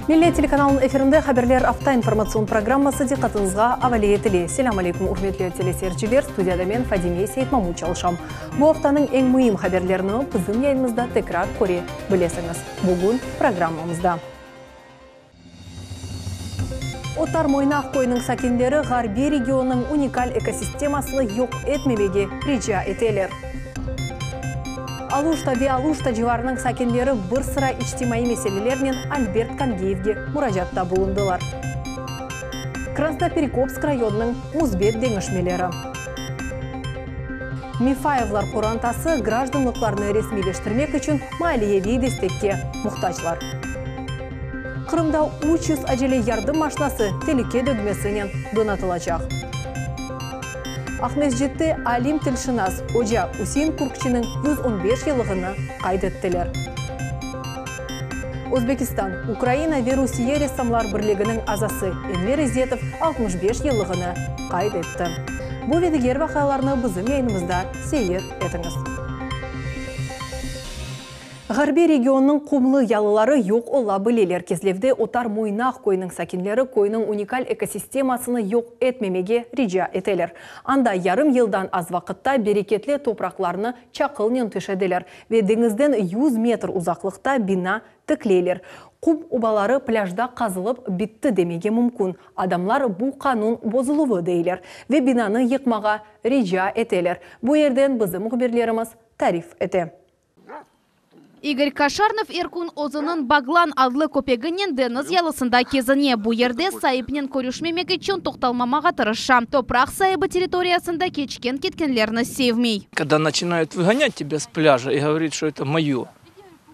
Милли телеканалын эфирінде хабарлар автоинформацион программасы диққатыңызға авалия тіле. Селам алейкум, урметлі телесерчілер, студияда мен Фадиме Сейтмаму чалышам. Бұл аптаның ең мұйым хабарларыны біздің яйымызда текрар көре білесіңіз. Бүгін программамызда. Отар Мойнақ қойының сакендері Ғарби регионының уникаль экосистемасыны yok etmemеге рижа етелер. Алушта ве Алушта живарының сакендері бір sıra içtimai meselелерінен Альберт Кангеевге мұражатта болындылар. Красноперекопск районының Музбет деңішмелері. Мифаевлар қорантасы гражданлықларны ресмилештірмек үшін малиеви дестекке мұқтажлар. Қырымда 300 әжелі ярдым машинасы телеке дөгмесінен донатылacak. Ахмезжетті Алим Тілшінас Ожа Усейн Куркчының 115 елығыны қайдеттілер. Өзбекистан, Украина ве Русия рессамлар бірлігінің азасы Энвер Изетов 65 елығыны қайдетті. Бұл ведігер вақайларны біздің яйнымызда сейер етіңіз. Ғарби регионның құмлы ялылары yok ола білелер кезлевде Отар Мойнақ қойының сакинлері қойның уникаль экосистемасыны yok etmemеге рижа етелер. Анда ярым елдан аз вақытта берекетлі топрақларыны чақылнен түшеделер ве деңізден 100 метр ұзақлықта бина тіклейлер. Құм убалары пляжда қазылып битті демеге мүмкін. Адамлар бұл қанун бозылуы дейлер ве бинаны йықмаға рижа етелер. Бұл ерден біздің мұхберлеріміз тариф ете. Игорь Кашарнов Иркун озының Баглан адлы көпегінен деңіз ялысында кезіне. Бұл ерде сайыпнен көрішмемеге чын тоқталмамаға тырыша. Топрақ сайыбы территориясында кеткенлеріні севмей. Когда начинают выгонять тебя с пляжа и говорить, что это мое,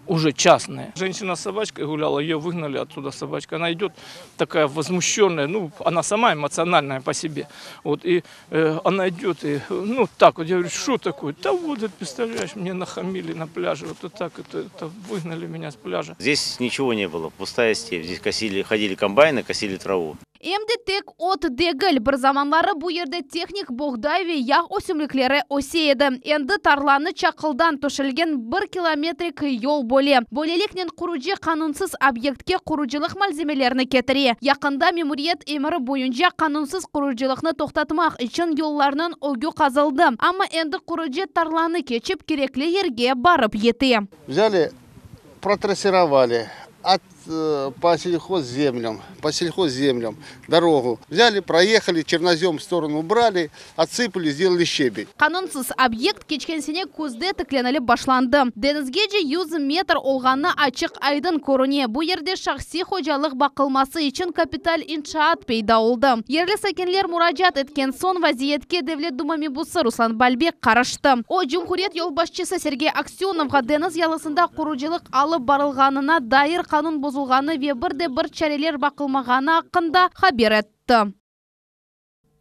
уже частное. Женщина с собачкой гуляла, ее выгнали оттуда собачка. Она идет такая возмущенная, ну, она сама эмоциональная по себе. Вот, и она идет, и, ну, так вот, я говорю, что такое? Да вот, представляешь, мне нахамили на пляже, вот так, это выгнали меня с пляжа. Здесь ничего не было, пустая степь. Здесь ходили комбайны, косили траву. Эмді тек от дегіл бір заманлары бұл ерде техник боғдай ве яқ өсімліклері осейді. Энді тарланы чақылдан төшілген 1 километрик ел боле. Болелікнен құруджи қанунсыз объектке құруджылық малземелеріні кетіре. Яқында мемуриет емірі бойынша қанунсыз құруджылықны тоқтатмақ үшін елларынан өгу қазылды. Ама энді құруджи тарланы кечіп кереклі ерге барып еті. Взяли, протрассировали по сельхозземлям, дорогу. Взяли, проехали, чернозем в сторону убрали, отсыпали, сделали щебень. Канунсыз объект кечкенсене көзде тікленілі башланды. Денізгеже 100 метр олғаны ачық айдын көріне. Бұл ерде шақси хожалық бақылмасы үшін капиталь иншаат пейда олды. Ерлі сәкенлер мұражат еткен сон вазиетке Девлет Дума мебусы Руслан Бальбек қарышты. О, Жұмхурет елбасшысы Сергей Аксеновға дeniz ялысында құружилық алып барылғанына дайыр қанун бозылғаны ве бір чарелер бақылмағаны ақында хабер етті.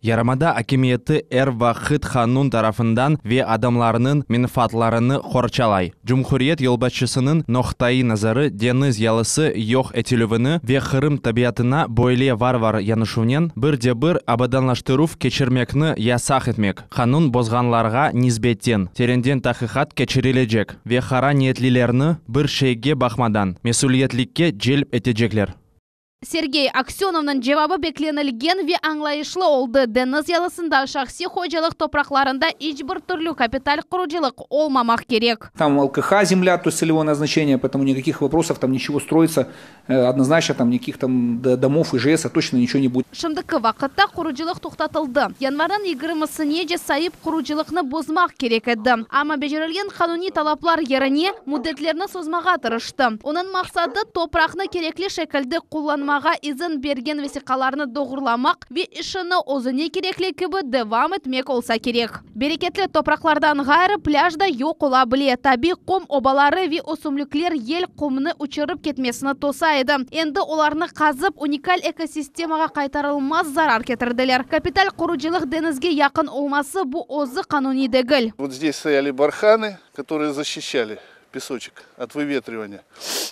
Ярамада акимиеті Вахид Ханун тарафындан ве адамларының менфатларыны қорчалай. Жұмхуриет елбасшысының ноқтайы назары дeniz ялысы yok етілівіні ве Қырым табиатына бойле варвар янышунен бір абаданлаштыруф кечірмекні ясақ етмек. Ханун бозғанларға низбеттен, теренден тақиқат кечірележек ве қара ниетлілерні бір шейге бақмадан, месулиетлікке желіп етежеклер. Сергей Аксеновның жевабы бекленілген ве аңлайышлы олды. Дeniz ялысында шақси хожалық топрақларында ичбір түрлі капиталь құружилық олмамақ керек. Там ЛКХ земля, то есть целевое назначение, поэтому никаких вопросов, там ничего строится однозначно, там никаких там домов, ИЖС, точно ничего не будет. Шымдықы вақытта құружилық тоқтатылды. Январдан 20-сіне же сайып құружилықны бозмақ керек еді. Ама бежірілген қануни талаплар еріне мұдетлеріні созмаға тырышты. Оның мақсаты топрақны керекли шекілді қолланмақ изін берген весиқаларны доғырламақ ве ішіні озыне кереклі кібі девам етмек олса керек. Берекетлі топрақлардан ғайры пляжда yok ола біле. Таби қом обалары ве осымліклер ел қомны ұчырып кетмесіні тосайды. Енді оларны қазып уникаль экосистемаға қайтарылмаз зарар кетірділер. Капиталь құружилық денізге яқын олмасы бұл озы қануни дегіл. Вот здесь стояли барханы, которые защищали песочек от выветривания.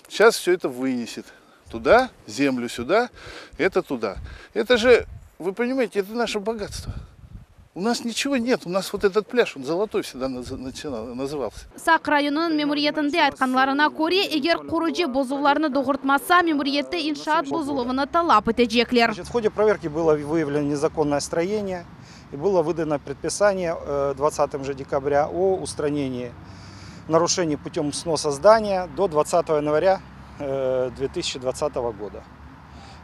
Сейчас все это вынесет. Туда, землю сюда, это туда. Это же, вы понимаете, это наше богатство. У нас ничего нет. У нас вот этот пляж, он золотой всегда назывался. Сақ районының мемориетінде айтқанларына көре, егер құруджи бозуларны доғыртмаса, мемориетті иншаат бозулығыны талап етежеклер. В ходе проверки было выявлено незаконное строение и было выдано предписание 20 декабря о устранении нарушений путем сноса здания до 20 января 2020 года.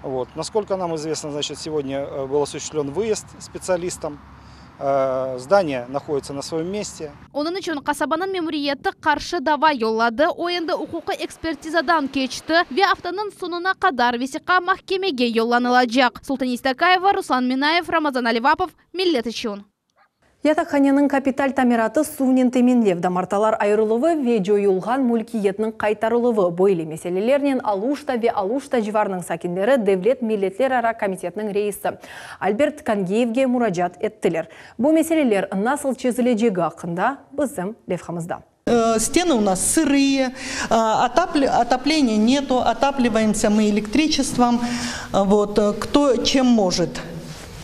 Вот. Насколько нам известно, значит, сегодня был осуществлен выезд специалистам. Здание находится на своем месте. Onun için kasabanın memuriyeti karşı dava yolladı. O yanda hukuki ekspertizadan geçti ve haftanın sonuna kadar vesika mahkemege yollanılacak. Sultan İstakayeva, Ruslan Minaev, Ramazan Alivapov, Millet için. Ятақхананың капиталь тамираты суынен теменлев дамарталар айрылығы ве жойылған мүлкиетінің қайтарылығы бойлы мәселелерінен Алушта ве Алушта живарның сакиндері Девлет Миллетлер ара комитетінің рейсі Альберт Кангеевге мұражат еттілер. Бұл мәселелер насыл чезілежегі ақында біздің левхамызда. Стены у нас сырые, отопления нету, отапливаемся мы электричеством, вот, кто чем может.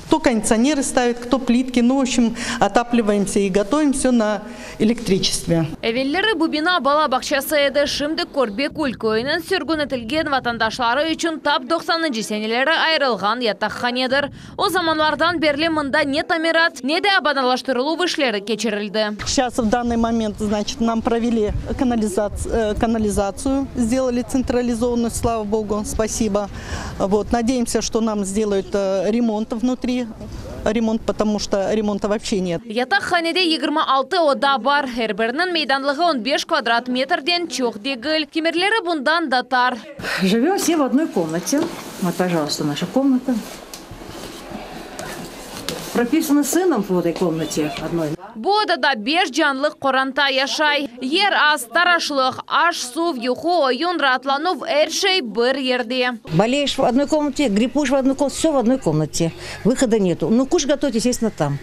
Кто кондиционеры ставит, кто плитки. Ну, в общем, отапливаемся и готовим все на электричестве. Evvelleri bu bina bala bakçası edi. Şimdi Korbekul köyünün sürgün etilgen vatandaşları için tap 90. senelere ayrılgan yatakhanedir. O zamanlardan beri mında ne tamirat, ne de abanalaştırılу işleri geçirildi. Сейчас в данный момент, значит, нам провели канализацию, сделали централизованную, слава богу, спасибо. Вот, надеемся, что нам сделают ремонт внутри. Ремонт, потому что ремонта вообще нет. Yatakhanede 26 oda var. Her birinin meydanlığı 15 kvadrat metrden çok değil. Kemerleri bundan da tar. Живем все в одной комнате. Вот, пожалуйста, наша комната. Прописаны сыном в этой комнате одной. Bu odada 5 canlı koranta yaşay. Yer az, taraşlıq, aş, su, yuhu, oyun, rahatlanıv, her şey bir yerde. Болеешь в одной комнате, гриппуешь в одной комнате, все в одной комнате. Выхода нету. Но кушать готовить, естественно, там.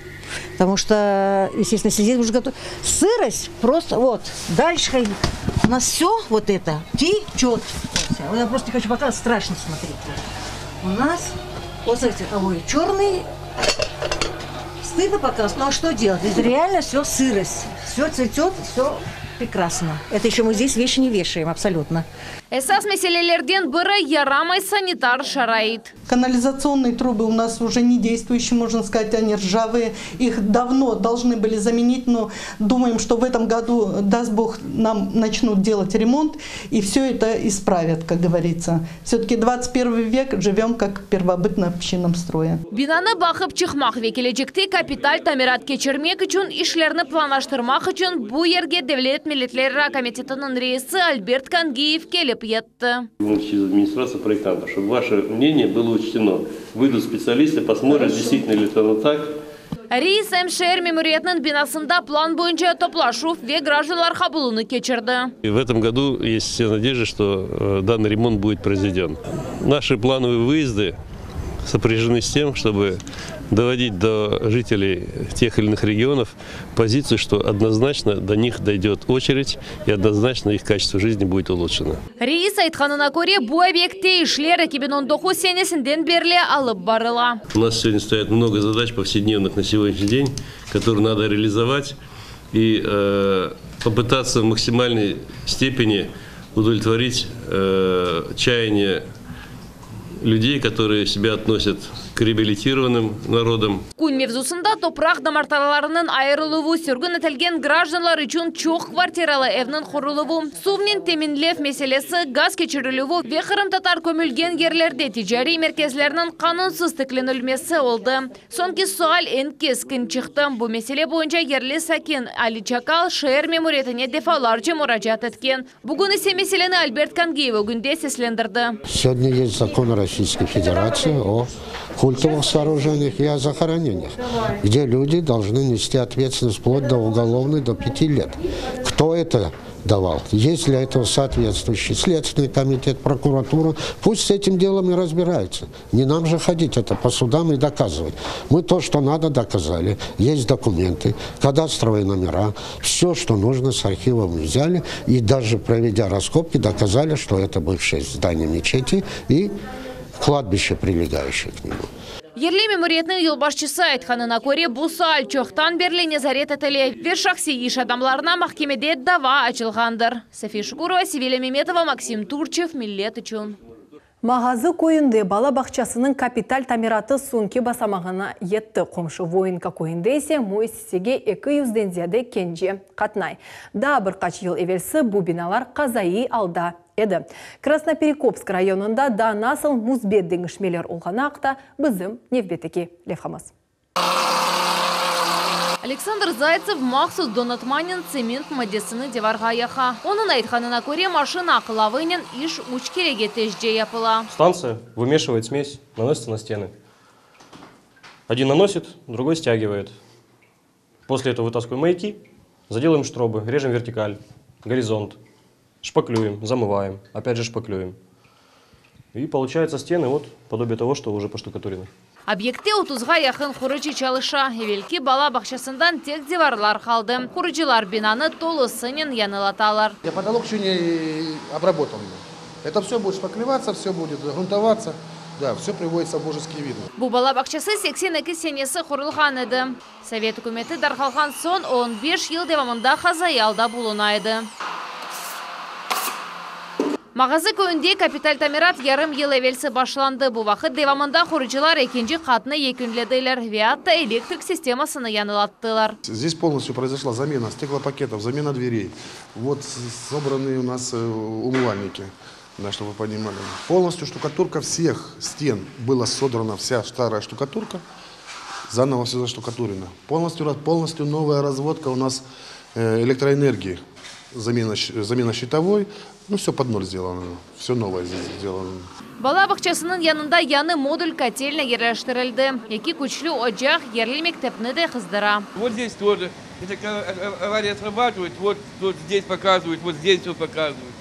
Потому что, естественно, сидеть будешь готовить. Сырость просто вот. Дальше у нас все вот это течет. Я просто не хочу показывать, страшно смотреть. У нас, вот смотрите, ой, черный. Стыдно показывать, ну а что делать? Здесь реально все сырость. Все цветет, все прекрасно. Это еще мы здесь вещи не вешаем, абсолютно. Esas meselelerden biri yaramay sanitar şarait. Канализационные трубы у нас уже не действующие, можно сказать, они ржавые. Их давно должны были заменить, но думаем, что в этом году, даст Бог, нам начнут делать ремонт и все это исправят, как говорится. Все-таки 21 век, живем как в первобытно-общинном строе. Binanı bakıp çıkmak ve gelecekte kapital tamirat geçirmek için işlerini planlaştırmak için bu yerge Devlet Milletleri Komitetinin reisi Альберт Кангеев келіп етті. Через администрацию проектантов, чтобы ваше мнение было учтено. Выйдут специалисты, посмотрят, действительно ли это так. Reis Hemşehir Memuriyetinin binasında plan boyunca toplaşу ve гражданlar kabulunu geçirdi. В этом году есть все надежды, что данный ремонт будет произведен. Наши плановые выезды сопряжены с тем, чтобы доводить до жителей тех или иных регионов позицию, что однозначно до них дойдет очередь и однозначно их качество жизни будет улучшено. Reis айтқанына көре, bu объектте işler 2019 senesinden beri alıp barıla. У нас сегодня стоят много задач повседневных на сегодняшний день, которые надо реализовать и попытаться в максимальной степени удовлетворить чаяния людей, которые себя относят к реабилитированным народам. Күн mevzusunda toprak damartalarının ayrılığı, sürgün etilgen гражданlar için çok kvartiralı evinin kuruluğu, suvnin teminlev meselesi, gaz geçirilüğü ve Kırım Tatar kömülgen yerlerde ticari merkezlerinin kanunsuz tıklanılması oldu. Sonki sual en keskin çıktı. Bu mesele boyunca yerli sakin Ali Çakal şehir memuriyetine defalarca müracaat etken. Bugün ise meseleni Альберт Кангеев günde seslendirdi. Сегодня есть закон Российской Федерации о культовых сооружениях и о захоронениях, где люди должны нести ответственность вплоть до уголовной до 5 лет. Кто это давал? Есть для этого соответствующий Следственный комитет, прокуратура. Пусть с этим делом и разбираются. Не нам же ходить это по судам и доказывать. Мы то, что надо, доказали. Есть документы, кадастровые номера. Все, что нужно, с архивом взяли. И даже проведя раскопки, доказали, что это бывшее здание мечети и кладбище, прилегающее к нему. Ерлі мемориетінің елбашчысы айтқанына көре бұсал чоқтан берлі незарет әтілі. Вершақси иш адамларына махкемеде дава açılғандыр. София Шукурова, Севиля Меметова, Максим Турчев, Миллет үшін. Мағазы койынды бала бақчасының капиталь тамираты сунки басамағына етті. Қомшы воинка койынды есе Мойсесеге 200-ден зияды кенже қатнай. Да бір қач ел евелсі бұл биналар қазайы алда еді. Красноперекопск районында да насыл музбеддің ішмелер олғана ақта бізім невбетеке левхамыз. Александр Зайцев Махсус Донатманин цемент мадесыны деварға яха. Оның айтқанына көре машина ақылавынен иш уч кереге тежде япыла. Станция вымешивает смесь, наносится на стены. Один наносит, другой стягивает. После этого вытаскиваем маяки, заделаем штробы, режем вертикаль, горизонт, шпаклюем, замываем, опять же шпаклюем. И получается стены вот подобие того, что уже поштукатурены. Объекте 30-ға яқын құрычы чалыша. Евелки бала бақшасындан тек деварлар қалды. Құрычылар бинаны толы сынен янылаталар. Потолок еще не обработан. Это все будет шпаклеваться, все будет грунтоваться. Да, все приводится в божеский вид. Бұл бала бақшасы 82 сенесі құрылған еді. Совет үкіметі дарқалған сон 15 ел девамында қазаялда бұлынайды. Мағазы көйінде капиталь тамират ярым ел әвелсі башланды. Бұл вақыт девамында құрычылар екенжі қатыны екінледейлер. Виатта электрик системасыны янылаттылар. Здесь полностью произошла замена стеклопакетов, замена дверей. Вот собраны у нас умывальники, да, чтобы вы понимали. Полностью штукатурка всех стен была содрана, вся старая штукатурка. Заново все заштукатурено. Полностью новая разводка у нас электроэнергии. Замена щитовой. Ну, все под ноль сделано. Все новое здесь сделано. Бала бақчасының янында яны модуль котельна ерләштірілді. Екі күчлі оджақ ерлі мектепні де қыздыра. Вот здесь тоже. Это авария срабатывает, вот здесь показывают, вот здесь все показывают.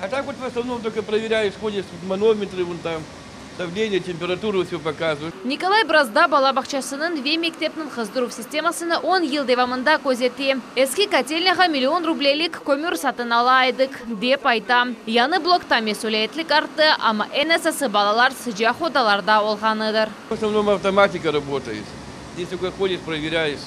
А так вот в основном только проверяешь, ходишь с манометры, вон там. Давление, температуру все показывают. Николай Бразда бала бақчасының ве мектепнің қыздыру системасыны 10 ел девамында көзетті. Эски котельняға 1 000 000 рублелік көмір сатын алайдық деп айта. Яны блокта месулетлік артты, ама НСС балалар сыжақ одаларда олғаныдыр. В основном автоматика работает. Здесь только ходишь, проверяешь,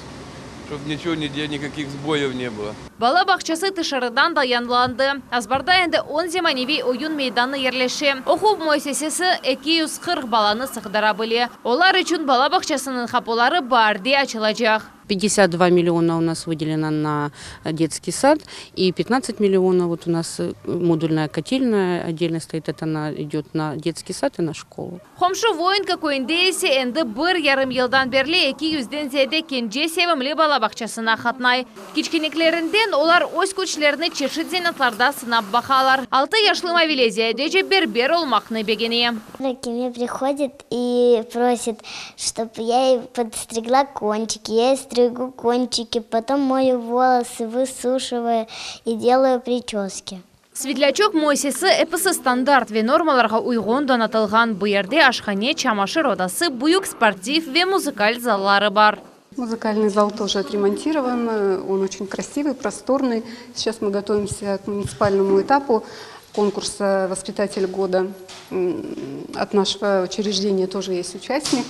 чтобы ничего, никаких сбоев не было. Бала бақчасы тышырыдан да янланды. Азбарда енді 10 земаневи ойын мейданы ерлеше. Оқу Мойсесесі 240 баланы сықдыра біле. Олар үшін бала бақчасының қапылары барде açılacak. 52 миллиона у нас выделено на детский сад и 15 миллионов вот у нас модульная котельная отдельно стоит, это она идет на детский сад и на школу. Хомшу воинка көйіндейсе енді 1,5 елдан берлі 200-ден зеде кенже севімлі бала бақчасына қатнай. Кичкенеклерінден олар өз көчлеріні чешіт зенатларда сынап бақалар. 6 яшлы Мавилезия деже бербер олмақны бегене. Ко мне приходит и просит, чтобы я ей подстригла кончики. Я стригу кончики, потом мою волосы, высушиваю и делаю прически. Светлячок Мойсесі эпісі стандарт ве нормаларға уйғын донатылған бұйерде ашхане, чамашыр одасы, бұйық спортив ве музыкаль заллары бар. Музыкальный зал тоже отремонтирован, он очень красивый, просторный. Сейчас мы готовимся к муниципальному этапу конкурса «Воспитатель года». От нашего учреждения тоже есть участник.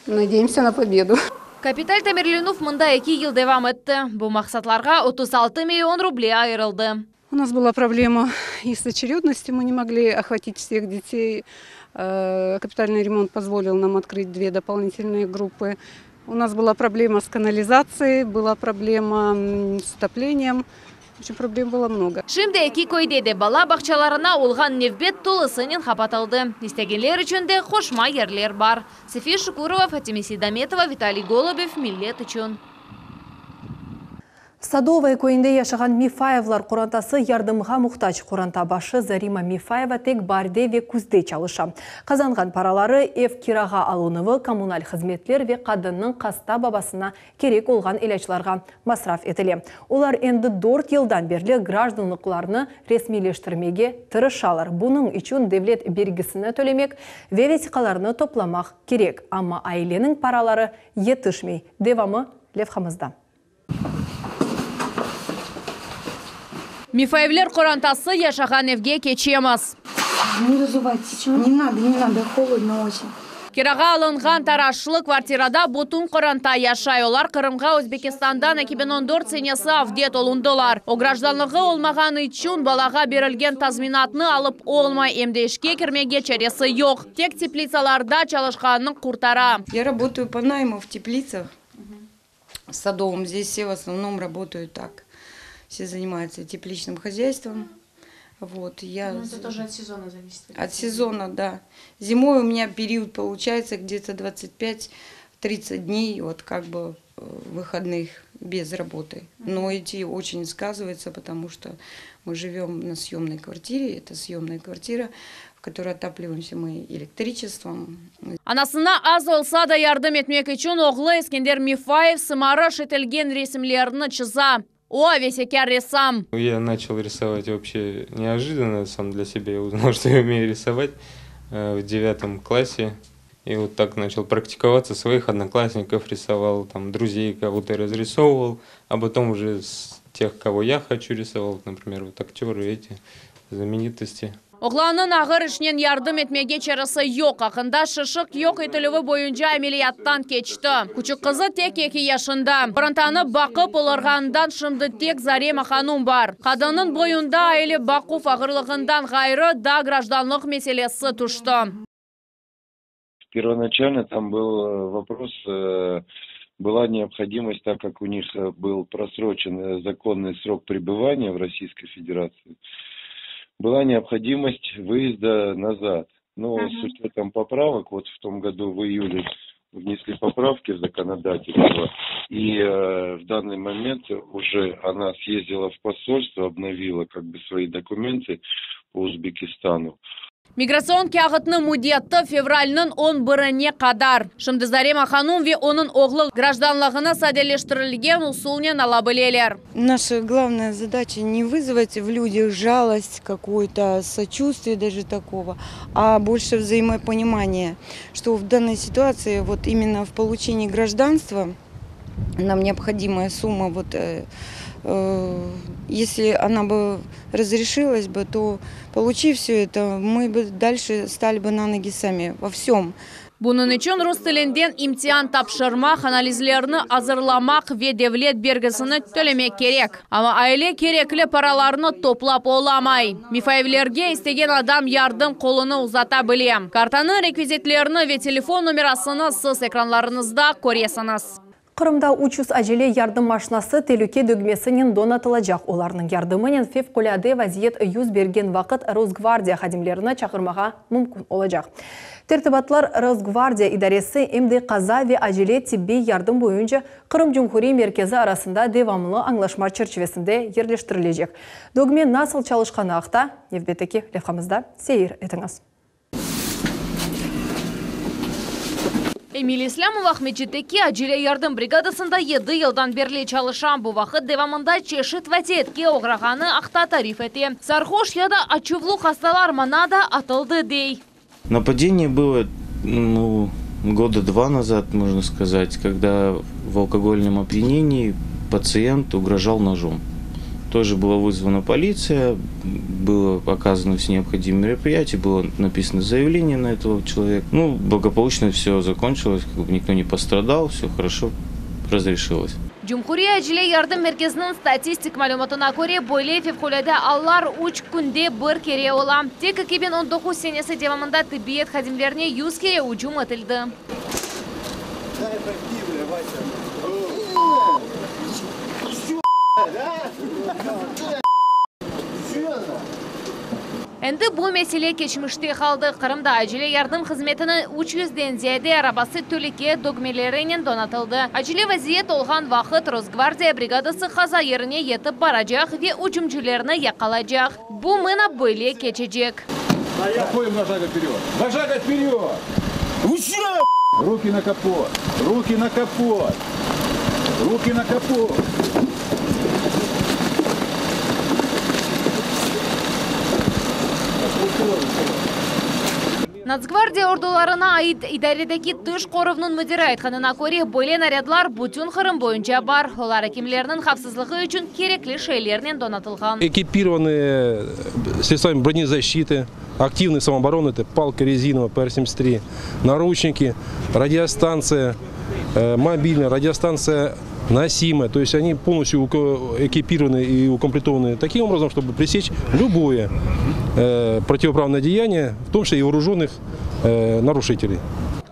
Надеемся на победу. Капиталь тамирленув мында 2 ел девам етті. Бұл мақсатларға 36 миллион рублей айырылды. У нас была проблема и с очередностью, мы не могли охватить всех детей. Капитальный ремонт позволил нам открыть 2 дополнительные группы. У нас была проблема с канализацией, была проблема с отоплением. В общем, проблем было много. Шимде 2 көйдеде бала бақчаларына олған невбет толысынен қапатылды. Истегенлер үшін де қошма ерлер бар. София Шукурова, Фатима Сейдаметова, Виталий Голубев, Миллет үшін. Садовай көйінде яшаған Мифаевлар құрантасы ярдымға мұқтач құранта башы Зарима Мифаева тек барде ве күзде чалыша. Қазанған паралары эв кираға алынывы коммуналь қызметлер ве қадынның қаста бабасына керек олған илячларға масраф етіле. Олар енді 4 елдан берлі гражданлықларны ресмилештірмеге тырышалар. Бұның үшін девлет бергісіні төлемек, ве ветикаларны топламақ керек. Амма айленің паралары етішмей. Девамы Левхамызда. Мифаевлер құрантасы яшаған евге кечемас. Не разувайтесь, не надо, холодно очень. Кираға алынған тарашлы квартирада бутун қоранта яшай. Олар Қырымға Өзбекистандан 2014 сенесі авдет олундылар. О гражданлығы олмаған üçün балаға берілген тазминатны алып олмай емдешке кірмеге чересі yok. Тек теплицаларда çalışқанның құртара. Я работаю по найму в теплицах садовым. Здесь все в основном работают так. Все занимаются тепличным хозяйством. Вот, Это тоже от сезона зависит. От сезона, да. Зимой у меня период получается где-то 25-30 дней, вот как бы выходных без работы. Но эти очень сказывается, потому что мы живем на съемной квартире. Это съемная квартира, в которой отапливаемся мы электричеством. Анасына аз олса да ярдым etmek için oğlu Eskender Мифаев сымары шетелген ресімлеріні чыза. О, весекер рисам. Я начал рисовать вообще неожиданно сам для себя. Я узнал, что я умею рисовать в 9 классе. И вот так начал практиковаться, своих одноклассников рисовал, там, друзей кого-то разрисовывал, а потом уже с тех, кого я хочу, рисовал, например, вот актеры эти, знаменитости. Оғланын ағыр ішінен ярдым etmege çarası yok. Ақында шышық yok етілігі бойынша әмелияттан кечті. Küçük қызы тек 2 yaşında. Бұрынтаны бақып оларғандан шымды тек Зарема ханум бар. Қадының бойында айлы бақу ағырлығындан ғайры да гражданлық меселесі тұшты. Первоначально там был вопрос, была необходимость, так как у них был просрочен законный срок пребывания в Российской Федерации, была необходимость выезда назад. Но с учетом поправок, вот в том году в июле внесли поправки в законодательство, и в данный момент уже она съездила в посольство, обновила как бы свои документы по Узбекистану. Миграцион кағытны мудетті февральның 11-не қадар. Шымды Зарема ханум ве оның оғлы гражданлығына сәделештірілген ұсулнен ала білелер. Наша главная задача не вызвать в людях жалость, какое-то сочувствие даже такого, а больше взаимопонимание, что в данной ситуации вот именно в получении гражданства нам необходимая сумма, вот, если она бы разрешилась бы, то, получив все это, мы бы дальше стали бы на ноги сами во всем. Bunun için Rus tilinden imtihan tapşırmak, analizlerini hazırlamak ve devlet vergisini tölemek gerek. Ama aile gerekli paralarını toplap olamay. Mifayevlerge istegen adam yardım kolunu uzatabilir. Kartanın rekvizitlerini ve telefon numarasını siz ekranlarınızda koruyorsunuz. Қырымда 300 әжеле ярдым машинасы телеке дөгмесінен донатылacak. Оларның ярдымынен февкуляде вазиет юз берген вақыт Росгвардия хадимлеріні чақырмаға мүмкін олacak. Тертибатлар Росгвардия идаресі эмде қаза ве әжеле тибби ярдым бойынша Қырым Жұмхури меркезі арасында девамлы аңлашма черчевесінде ерлештірілежек. Дөгме насыл çalışқаны ақта, невбетеки левқамызда сейір етіңіз. Эмилия Ислямова Ахмеджеттеки әжеле ярдым бригадасында 7 жылдан берле çalışan bu вақыт девамында чешет вәтетке оғрағаны ақта тариф ете. Сархош яда ачувлу хасталар манада атылды дей. Нападение было года 2 назад, можно сказать, когда в алкогольном опьянении пациент угрожал ножом. Тоже была вызвана полиция, было оказано все необходимые мероприятия, было написано заявление на этого человека. Благополучно все закончилось, никто не пострадал, все хорошо разрешилось. Cumhuriyet Acile Yardım Merkezi'nin statistik malumatına göre böyle fevkalade allar 3 günde bir kere olan. Tek 2019 senesi devamında tıbbiyet hadimlerine 100 kere hücum edildi. Endi bu mesele geçmişte kaldı. Kırım'da acile yardım hizmetinin 300'den ziyade arabası töleke dogmelerinin donatıldı. Acile vaziyet olğan vakit Rosgvardiya brigadası kaza yerine yetip baracak ve hücumcularını yakalayacak. Bu mına böyle geçecek. Проходим на шаг вперед. На шаг вперед! Руки на капот! Руки на капот! Руки на капот! Нацгвардия ордуларына айт идаредеки тыш қорывның мүдірі айтқанына көре бойлен нарядлар бүтін қырым бойынша бар. Олар кемлерінің қапсызлығы үшін керекли шейлерінен донатылған. Экипированные средствами бронезащиты, активной самообороны, это палка резиновая ПР-73, наручники, радиостанция мобильная, радиостанция носимая. То есть они полностью экипированы и укомплектованы таким образом, чтобы пресечь любое противоправное деяние, в том числе и вооруженных нарушителей.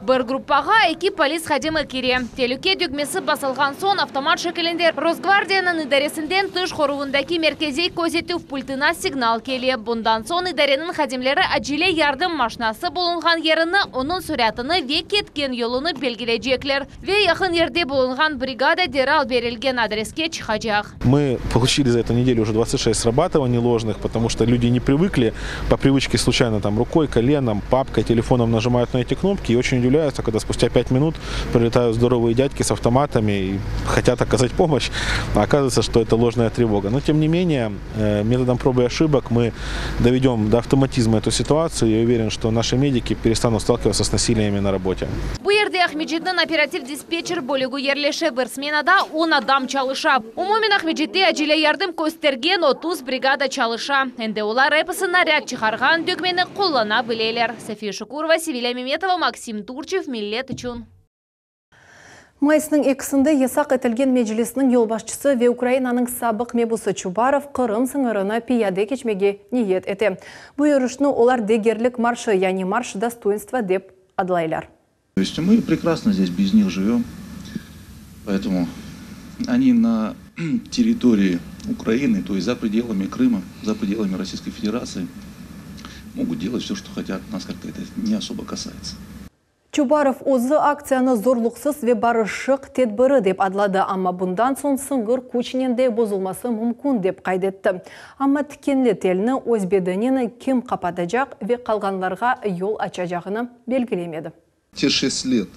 Бір группаға екі полис хадимы кере. Телюке дүгмесі басылған сон автомат шекелендер Росгвардияның идаресінден тыш қоруындаки меркезей көзету пультына сигнал келе. Бұндан сон идаренің хадимлері әджіле ярдым машинасы болынған еріні, оның сүрәтіні ве кеткен елыны белгілейджеклер. Ве яқын ерде болынған бригада дерал берілген адреске чықажақ. Мы получили за эту неделю уже 26 срабатываний ложных, потому что люди не привыкли, по привычке случайно там рукой, коленом, папкой, телефоном нажимают на эти кнопки и очень удивляются, когда спустя 5 минут прилетают здоровые дядьки с автоматами и хотят оказать помощь, а оказывается, что это ложная тревога. Но тем не менее, методом пробы и ошибок мы доведем до автоматизма эту ситуацию. Я уверен, что наши медики перестанут сталкиваться с насилиями на работе. Bu yerde Ахмеджиддің оператив-диспетчер бөлігі ерлеші бір сменада 10 адам чалыша. Умумен Ахмеджидде әжіле ярдым көстерген 30 бригада чалыша. Энде олар эпісіна ряд чықарған дөгмені қоллана білелер. София Шукурова, Севиля Меметова, Максим Турчев, Миллет үшін. Майысының екісінде есақ етілген меджілісінің елбашчысы ве Украинаның сабық мебусы Чубаров Қырым сыңырына пияде кечмеге ниет еті. Бұйырышны олар дегерлік маршы, яғни марш достоинства деп адылайлар. То есть мы прекрасно здесь без них живем, поэтому они на территории Украины, то есть за пределами Крыма, за пределами Российской Федерации, могут делать все, что хотят, нас как-то это не особо касается. Чубаров өзі акцияны зорлықсыз ве барышық тедбірі деп адлады, амма бұндан сон сыңғыр көчіненде бозылмасы мүмкін деп қайдетті. Амма тікенлі теліні өзбедінені кем қападажақ ве қалғанларға ел ачажағыны белгілемеді. Те 6 лет,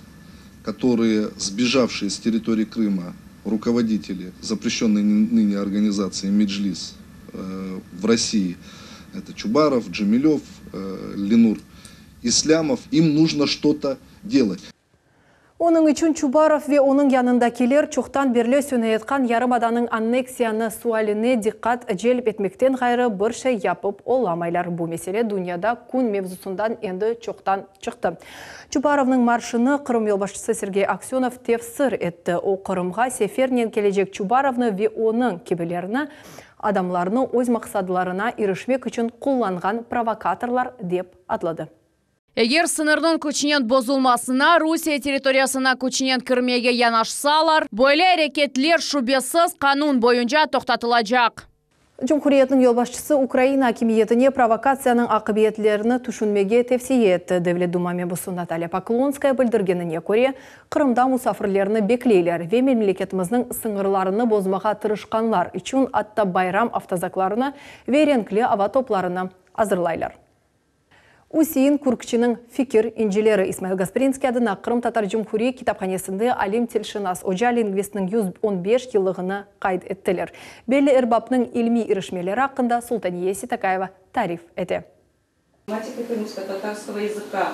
которые сбежавшие с территории Крыма руководители запрещенной ныне организации Меджлис в России, это Чубаров, Джемилев, Ленур Ислямов, им нужно что-то делать. Оның үшін Чубаров ве оның янында келер чоқтан берлі сөнайетқан ярымаданың аннексияны суаліне диққат желіп етмектен ғайры бір шай япып оламайлар. Бұл меселе дүнияда күн мевзусындан енді чоқтан шықты. Чубаровның маршыны Қырым елбашчысы Сергей Аксенов тефсір етті. О Қырымға сефернен кележек Чубаровны ве оның кебелеріні адамларны өз мақсадларына ирішмек үшін құлланған провокаторлар деп атлады. Егер сынырның көчінен бозылмасына, Русия территориясына көчінен кірмеге янашсалар, бойлы әрекетлер шубесіз қанун бойынша тоқтатылacak. Cumhuriyet'in yolbaşçısı Ukrayna hakimiyetine провокацияның ақыбетлеріні түшінмеге тевсие етті. Devlet Duma мебусы Наталья Поклонская білдіргеніне көре, Қырымда мұсафірлеріні беклейлер ве мемлекетіміздің сыңырларыны бозмаға тырышқанлар үшін атта байрам автозакларыны веренклі ава топларыны азырлайлар. Усейін Күркчінің фикір инжелері Исмаил Гаспринский адына Қырым Татар Жумхури китапханесінде Алим Телшинас Ожа лингвистінің 115 жылығыны қайд еттілер. Белі әрбапның ilmi ирішмелері ақында Султания Ситакаева тариф еті. Татарского языка.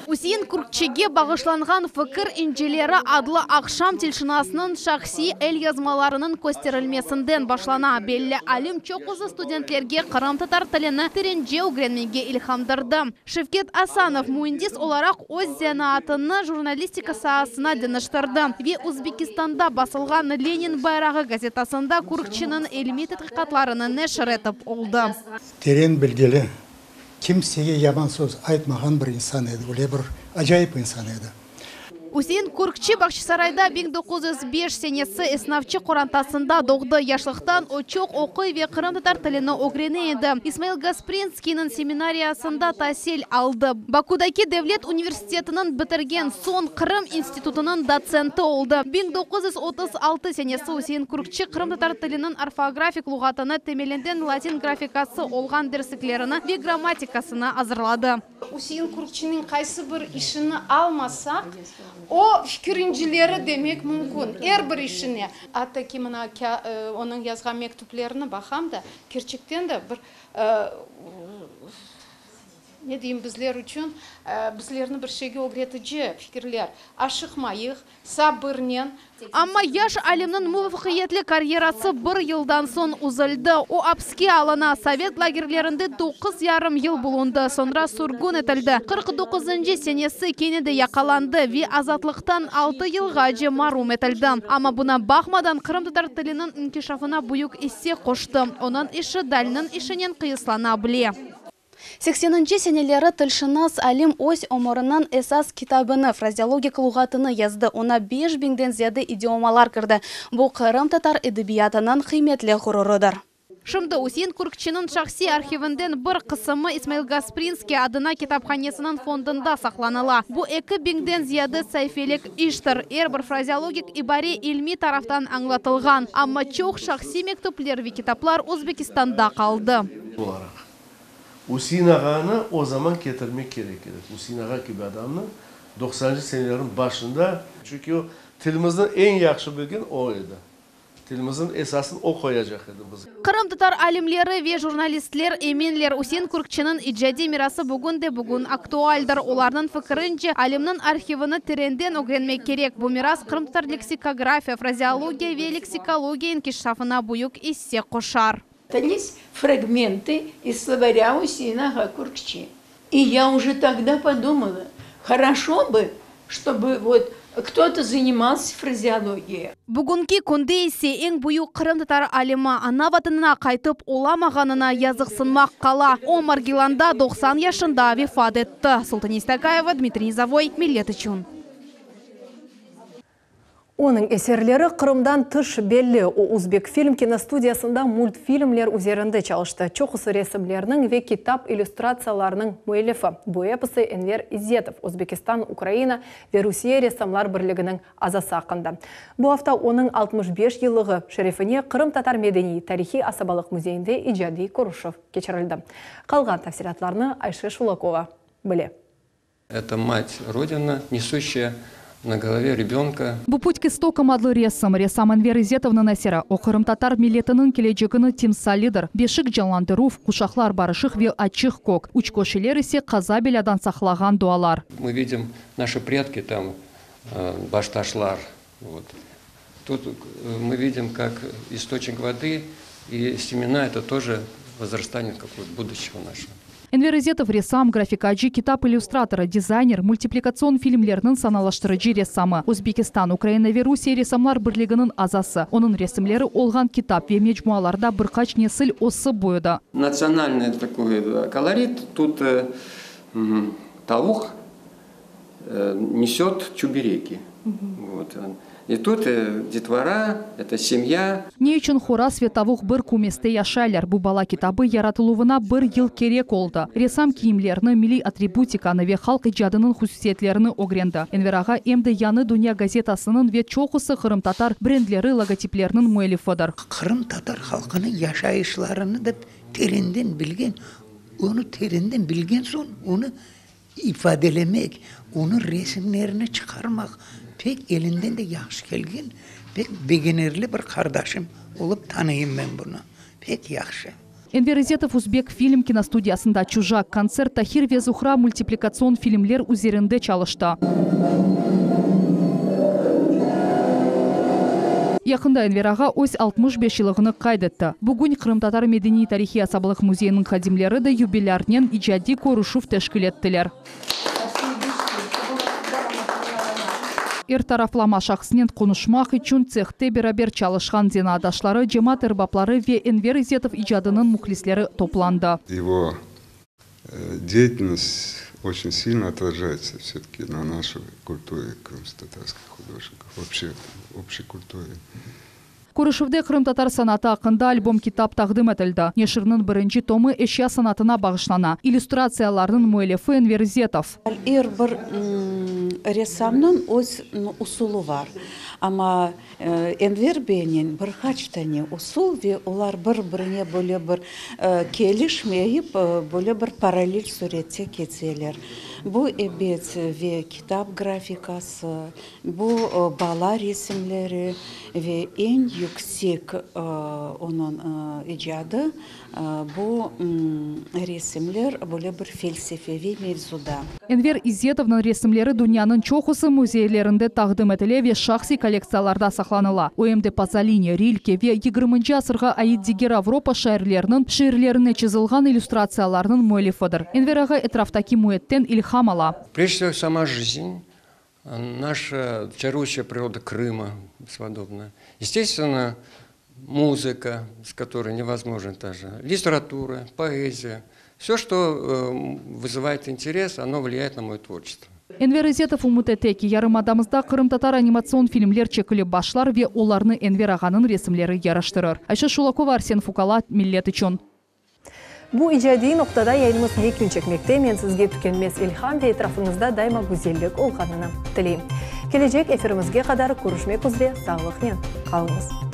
Усейін Күркчеге бағышланған фікір инжелері адлы ақшам телшинасының шақси әл язмаларының көстерілмесінден башлана. Белі Алим чоқызы студенттерге Қырым татар тіліні теренже үгренмеге илхамдырды. Шевкет Асанов муиндис оларақ өз зәнаатыны журналистика сahasына деніштірді. Ве Өзбекистанда басылған Ленин байрағы газетасында Күркченің ilmi тетқиқатларыны нәшір етіп олды. Терен білгелі. Kimseye yaman söz айтмаған бір инсан еді, оле бір ажайып инсан еді. Усейін Күркчи Бақшысарайда 1905 сенесі эснавчы қорантасында доғды. Яшлықтан очоқ оқы ве Қырым татар тіліні огрене еді. Исмаил Гаспринскийнің семинариясында тәсел алды. Бакудаки Девлет университетінің бітірген сон Қырым институтының доценті олды. 1936 сенесі Усейін Күркчи Қырым татар тілінің орфографик луғатыны темеленден латин графикасы олған дерсіклеріні ве грамматикасына азырлады. Усейін Күркчінің қайсы бір ішіні алмасақ, o fikircileri demek mümkün. Bir işine. Hatta ki onun yazgan mektuplarına bakam da gerçekten de bir не дейін біздер үшін біздерні бір шеге огретіжі fikirler ашықмайық, сабырнен. Амма яш алимның муафақиятлы карьерасы бір елдан сон uzıldı. O апске алына совет лагерлерінде 9,5 ел bulundu. Sonra surgun etildi. 49-cı senesi Kennedy yakalandı ve azatlықтан 6 yılgaca mahrum etildi. Ama buna bakmadan Kırım Tatar tilinin inkişafına büyük hisse koştu. Onun işi dalının işinin kıyıslanabiliyor. 80-нче сенелері тілшінас Алим өз омырынан esas kitabını, фразеологик луғатыны yazdı. Ona 5000-ден зияды идиомалар кірді. Бұл Kırım Tatar edebiyatının kıymetli ғұрырыдыр. Şimdi Usen Kurkçı'nın şahsi arxivinden bir kısmı İsmail Gasprinski adına kitapxanesinin fondunda saklanıla. Bu 2000'den ziyade sayfelik iştir. Her bir frazeologik ibare ilmi taraftan anlatılgan. Ama çok şahsi mektuplar ve kitaplar Özbekistan'da kaldı. Usen ağanı o zaman getirmek gerek. Usen ağa gibi adamı 90'cı senelerin başında. Çünkü o tilimizin en yaxşı bilgin o idi. Tilimizin esasını o koyacak idi. Kırım Tatar alimleri ve jurnalistler eminler Usen Kurkçı'nın icadi mirası bugün aktualdir. Onların fikrince alimnin arxivini terenden öğrenmek gerek. Bu miras Kırım Tatar leksikografiya, frazeologiya ve leksikologiya inkişafına büyük hisse koşar. Есть фрагменты из словаря Усена Ага-Куркчи. И я уже тогда подумала, хорошо бы, чтобы вот кто-то занимался фразеологией. Bugünkü kunde ise en büyük Kırım Tatar alimi ana vatanına kaytıp olamağanına yazıksınmak kala. O Margilanda 90 yaşında vefat etti. Sultan Istakayeva, Dmitriy Nizavoy, Millet için. Оның эсерлері Қырымдан тыш белі. O Uzbek film киностудиясында мультфильмлер üzerinde çalıştı. Çoğusu resimlerinin ve kitap illüstratsiyalarının müellifi. Bu episi Enver İzzetov, Özbekistan, Ukrayna ve Rusiya Ressamlar Birliğinin azası hakkında. Bu hafta onun 65 yıllığı şerefine Kırım Tatar Medeni Tarihi Asabalık Müzeyinde icadi kuruşu geçirildi. Қалған tafsiratlarını Ayşe Шулакова біле. Это мать Родина, несущая на голове ребенка. Bu put к истокам адлы ресам Энвер Изетовна Насера. О Кырым Татар милетінің келечегіні тимсалидыр. Бешік жаландырув, кушақлар барышық ве ачық кок. Учкошелер исе қаза белядан сақлаған дуалар. Мы видим наши предки там, башташлар. Вот. Тут мы видим, как источник воды и семена, это тоже возрастание какого-то будущего нашего. Энвер Изетов ресам, графикаджи, китап-иллюстратора, дизайнер, мультипликацион фильмлерінің саналаштырыжы ресамы. Өзбекистан, Украина ве Русия ресамлар бірлігінің азасы. Оның ресімлері олған китап ве мечмуаларда бірқач неsil осы бойыды. Национальный такой колорит. Тут таух несет чубереки. Вот. И тут детвора, это семья. Не үшін хора световух бір куместе яшайлар. Бұл бала китабы яратылуына бір ел керек олды. Ресам киімлеріні, милли атрибутиканы ве халк ижадының хусусиетлеріні огренді. Энвераға емді яны Дуния газетасының ве чоқысы Кырым Татар брендлері логотиплерінің муэлифыдыр. Кырым Татар халқының яшайышларыны да теренден білген, onu terenden bilgen son, onu ifadelemek, onun resimlerini çıkarmak pek elinden de yaxşı gelgen, pek beginirli bir kardeşim olup tanıyım ben bunu. Pek yaxşı. Энвер Изетов Узбек фильм киностудиясында Чужак концерт Тахир ве Зухра мультипликацион фильмлер üzerinde çalıştı. Yakında Энвераға өз 65 yılını kaydetті. Bugün Kırım Tatar Medeni Tarihi Asabalık Muzeyinin xadimleri de юбилярнен icadi koruşuf teşkil ettiler. Эр тарафлама шақсынен конушмақ üçün цехте берабер çalışkan зенadaşları, cemaat erbapları ve Энвер Изетов icadının muhlisleri toplandı. Его деятельность очень сильно отражается все-таки на нашей культуре крымско-татарских художников, вообще общей культуре. Көрішівде Кырым Татар санаты ақында альбом китап тағдым етілді. Нешірінің бірінші томы эшия санатына бағышлана. Иллюстрацияларының муэлифі Энвер Изетов. Эр бір рессамның өз усулы бар. Ама Энвер бенен бір хачтане усул ве олар бір-біріне бөлі бір келішмейіп, бөлі бір параллель суретсе кетселер. Бұл эбет ве китап графикасы, бұл бала ресімлері ве ең yüksek onun icadı bu resimler böyle bir felsefi mevzuda. Энвер Изетовның ресімлері дүнияның чоқысы музейлерінде тағдым етіле ве шахси коллекцияларда сақланыла. ОМД Пазолини, Рильке ве 20 асырға айт дегер Авропа шайырлерінің шиырлеріне чызылған иллюстрацияларының муэлифыдыр. Энвераға этрафтаки муэттен илхам ала. Прежде всего, сама жизнь, наша чарующая природа Крыма, бесподобная. Естественно, музыка, с которой невозможно даже, литература, поэзия. Все, что вызывает интерес, оно влияет на мое творчество. Энвер Изетов умутетеки ярым адамызда Кырым-татар анимацион фильмлер чекілі башлар ве оларны Энвер ағаның ресімлері яраштырыр. Айша Шулакова, Арсен Фукала, Миллет үшін. Бу ижади ноқтада яйнымыз не күн чекмекте, мен сізге түкенмес илхам ве етрафыңызда дайма güzellik олғанына тілейм. Кележек эфирімізге қадар көрішмек үзде сағылықнен қалыңыз.